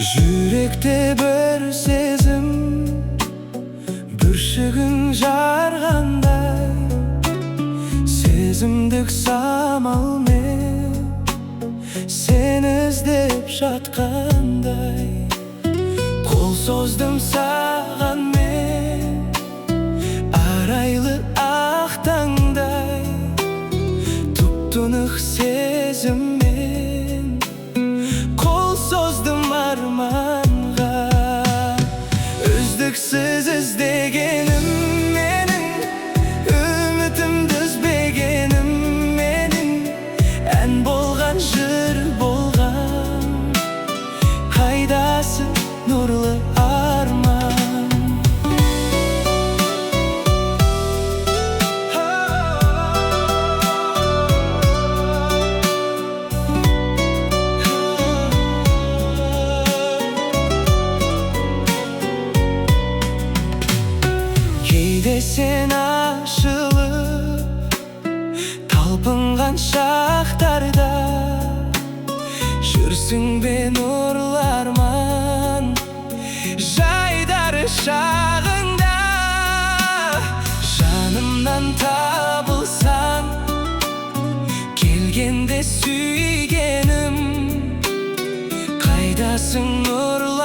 Жүректе бір сезім бүршігін жарғандай, сезімдік самалмен сені іздеп жатқандай. Қол создым саған мен арайлы ақ таңдай, тұп-тұнық сезіммен қол создым арманға. Үздіксіз іздегенім менің, үмітімді үзбегенім менің, ән болған, жыр болған, қайдасың нұрлы арман. Кейде сен ашылып талпынған шақтарда, жүрсің бе нұрлы арман жайдары шағыңда. Жанымнан табылсаң, келгенде сүйгенім, қайдасың нұрлы